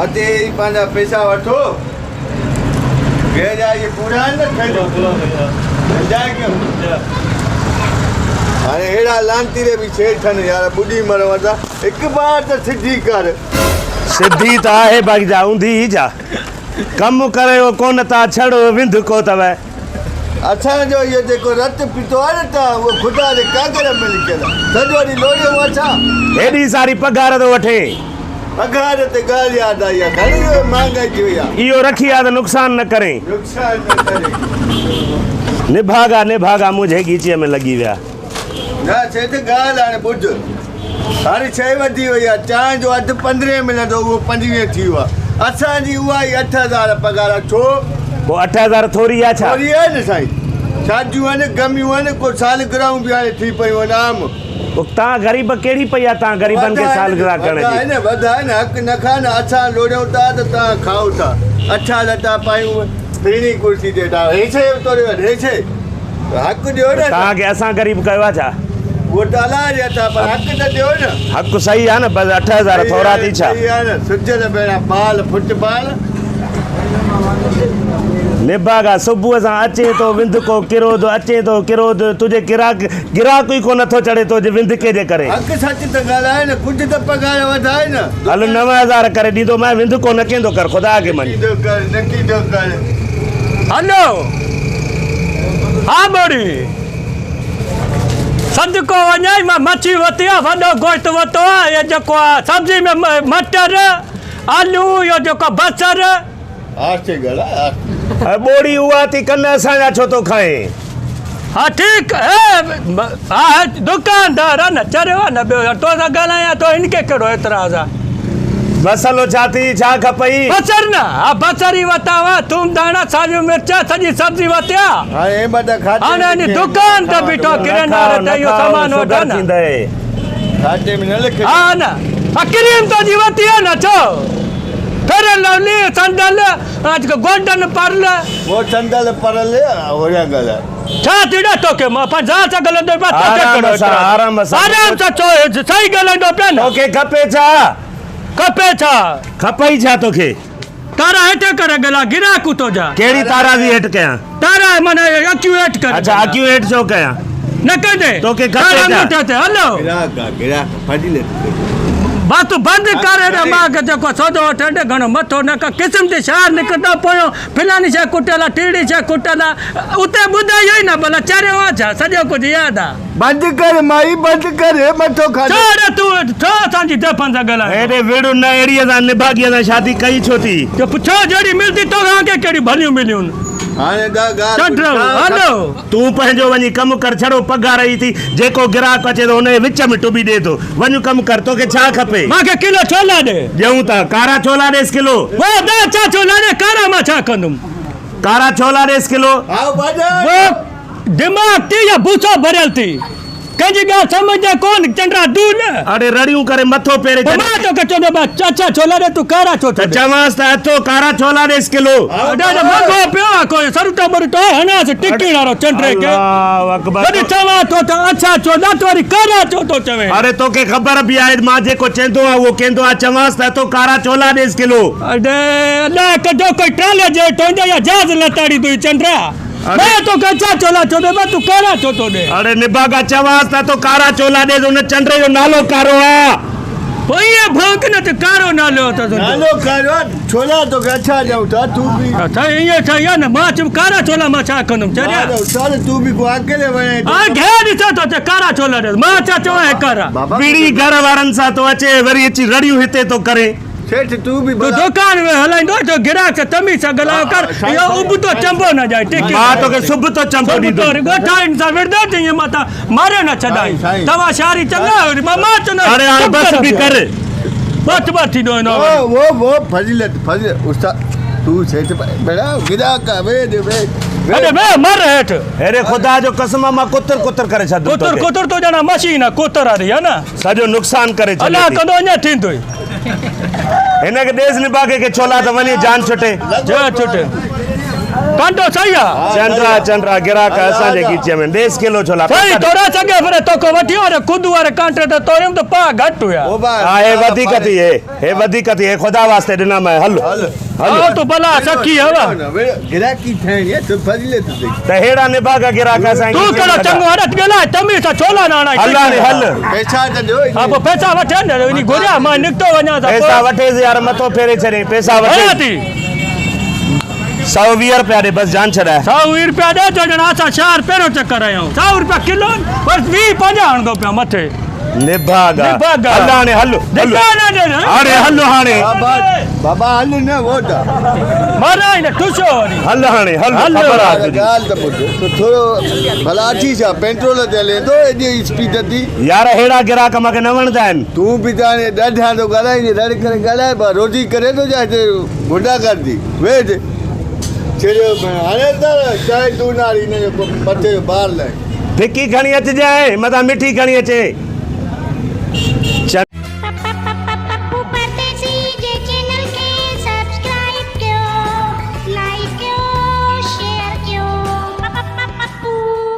आते ही पांजा पैसा वठो भेजा ये पूरा न खेलो जाए क्यों अरे हेड़ा लांती रे भी छेड़ थन यार बुढ़ी मरवा एक बार तो सिद्धि कर सिद्धि तो आहे बाकी जाऊंदी जा कम करे वो कोन ता छड़ो विंध को तवे अच्छा जो ये देखो रत पितो है ता वो खुदा दे कागर में लिखेला सजो दी लोड़ियो अच्छा एडी सारी पगार तो वठे पगार ते गाल याद आई घणी महंगाई थी या इयो रखी आ तो नुकसान न करे नुकसान न करे निभागा मुझे गीचे में लगी विया ना छे ते गाल आने बुझ सारी 6 वधी वई आ चां जो अध 15 मिलंदो वो 15 थी वा असा जी उहा 8000 पगार छो वो 8000 थोड़ी आ छा थोड़ी है न साईं शादियूं आहिनि गमियूं आहिनि को सालगिरहूं बि हाणे थी पयूं आहिनि आम ता गरीब केड़ी पया ता गरीबन के सालगिरह करने वधाए न वधाए न हक़ न खा न असां लोड़ियूं था त तव्हां खाओ था अच्छा लटा पायूं पीणी कुर्सी ते था हेछे तोड़े हेछे हक़ ॾियो न तव्हांखे असां गरीब कयो छा वो त अलाए था पर हक़ त ॾियो न हक़ सही आहे न बस 8000 थोड़ा थी छा सही आहे न सुजल भेणा बाल फुटबाल निभागा सुबुह सां अचे तो विंध को किरो तो अचे तो किरो तो तुझे गिराक ही को नथो चढ़े तो जे विंध के जे करे हक़ सच त ॻाल्हाए न कुझु त पगार वधाए न हल 9000 करे ॾींदो मैं विंध को न केंदो कर खुदा के मन नकी दो कर हेलो हाँ बड़ी सदको वञाई मां मच्छी वरिती आहे वॾो गोश्त वरितो आहे इहो जेको आहे सब्जी में मटर आलू इहो जेको बसर आस्ते ॻाल्हाए बोड़ी हुआ थी कन असांजा छो तो खाए हाँ ठीकु हा दुकानदार आहे न चरियो आहे न ॿियो तो सां ॻाल्हायां तो हिनखे कहिड़ो एतिराज़ आहे मसालो छा थी छा खपई बसर न हा बसर ई वरिता हुआ थूम दाणा सावियूं मिर्च सॼी सब्जी वरिती आहे हाणे बदा खाते हाणे हिन दुकान ते बीठो किराना ते इहो सामान वठो न खाते में न लिखे हा न क्रीम तो जी वरिती आहे न छो फेर लवली संदल गोल्डन पर्ल वो संदल परल हो या ॻाल्हाए छा थी ॾे तोखे मां 50 सां ॻाल्हाईंदो पिया आराम सां चओ सही ॻाल्हाईंदो पिया न तोखे खपे छा खपई छा तोखे तारा हेठि करे ॻाल्हा गिराकू तो जा केड़ी तारा जी हेठ कयां तारा माने एक्यूरेट कर अच्छा एक्यूरेट छो कयां न कदे तोखे खपे छा हलो गिराक फजीले बात बंद करे रे मां के जेको सौदो वठे घणो मथो न किस्म जे शहर निकरंदा पोयो फिलानी शइ कुटियला टीड़ी शइ कुटियला उते ॿुधायो ई न भला चरियो आहे छा सॼो कुझु यादि आहे बंद कर माई बंद कर मथो खा छो रे तूं छो असांजी दफ़न सां ॻाल्हाए हेॾे विड़ु न अहिड़ीअ सां निभागीअ सां शादी कई छो थी छो जहिड़ी मिलंदी तोखे कहिड़ी भलियूं मिलियूं हाणे हलो तूं पंहिंजो वञी कमु कर छड़ो पगार ई थी जेको ग्राहक अचे थो हुनजे विच में टुबी ॾे थो वञ कमु कर तोखे छा खपे मूंखे किलो छोला ॾे ॾियूं था कारा छोला ॾेसि किलो वो छा छोला ॾे कारा मां छा कंदुमि कारा छोला ॾेसि किलो वो दिमाग़ थी या भूसो भरियल थी कंहिंजी ॻाल्हि सम्झे कोन चंड्रा दूर न अरे रड़ियूं करे मथो पेरे मां तोखे चवंदो चाचा छोला ॾे तूं कारा छो थो चवांसि त अथो कारा छोला ॾेसि किलो ॾाढो महांगो पियो आहे कोई सरुतो बरुतो हणांसि टिकी वारो चंड्रे खे वरी चवां थो त अच्छा छोला तो वरी कारा छो थो चवे अरे तोखे ख़बर बि आहे मां जेको चवंदो आहे उहो कंदो आहे चवांसि त अथो कारा छोला ॾेसि किलो अलाए कजो कोई ट्राले जे तुंहिंजा या जहाज लताड़ी तूं चंड्रा मैं तो कच्चा छोला छो दे तू कारा छो तो दे अरे निभागा चवांसि त तो कारा छोला ॾे उन चंड्रे जो नालो कारो आहे पोइ ये भोंक न त कारो नालो त नालो कारो छोला तो अच्छा जाऊ था तू भी अच्छा ये छा या न मां चुप कारा छोला मां छा कंदुम चरिया चल तू भी को अकेले वणे आ घेर छो तो ते कारा छोला दे मां छा चो है कारा बीड़ी घर वारनि सां तो अचे वरी अची रड़ियूं हिते तो करे सेठ तू भी तो दुकान में हलाइंदो तो गिराक से तमीज़ सां ॻाल्हायो कर यो उब तो चंबो न जाए टिकी मां तोखे सुब तो चंबो ॾींदो गोठा इंसान विरदो थी माता मारे न छॾाई तवा शारी चंगा मां चंदा अरे हाणे बस भी कर बस थी दो न वो फजीलत उस्ताद तू सेठ बेड़ा गिराक वे अरे वे मर हेठ अरे खुदा जो कसम मां कुतर कुतर करे छॾ कुतर तो ॼणा मशीन आहे कुतर वारी आहे न सॼो नुक़सान करे छॾ अलाह कंदो अञा थींदो हिनखे ॾेसि निभागे के छोला त वञी जान छुटे जा छुटे कांटो सही आहे चंद्रा गिराक असांजे खीचे में 10 किलो छोला सही थोड़ा सगे फिर तोको वठी और खुद वाले कांटे ते तोरिम तो पा घट हुया ओ बा हा हे वधीक थी हे खुदा वास्ते ॾिना मैं हल हां तो भला सखी हवा गिराकी ठाहिणी आहे तो फज़ीले तू त हेड़ा निभागा गिराक असां तू कहिड़ो चङो हरत गेला तमी सां छोला न आणाई हल पैसा त ॾियो हा पोइ पैसा वठे न इन घुरिया मां निकितो वञा त पैसा वठे यार मथो फेरे छॾे पैसा वठे थी 120 रुपया ॾे बस जान छॾाए 120 रुपया ॾे जो ॼणा असां शहर पहिरियों चक्कर आहियूं 100 रुपया किलो बस 20-50 हणंदो पिया मथे निभागा हल हाणे हल हाणे बाबा हल न वोटा मारा इन ठुशो वरी हल हाणे हल ख़बर आहे तुंहिंजी। ॻाल्हि त ॿुधो तो थोरो भला अची छा पेट्रोल ते हले थो एॾी स्पीड थी यार हेड़ा गिराक मूंखे न वणंदा आहिनि तूं बि त हाणे ॾाढा थो ॻाल्हाए ॾाढी करे ॻाल्हाए बा रोटी करे थो छा हिते गुंडा करदी वेठ छेड़ियो हाणे त चांहि तूं नारी हिन जो मथे जो ॿार लाइ फिकी खणी अचिजांइ मथां मिठी खणी अचे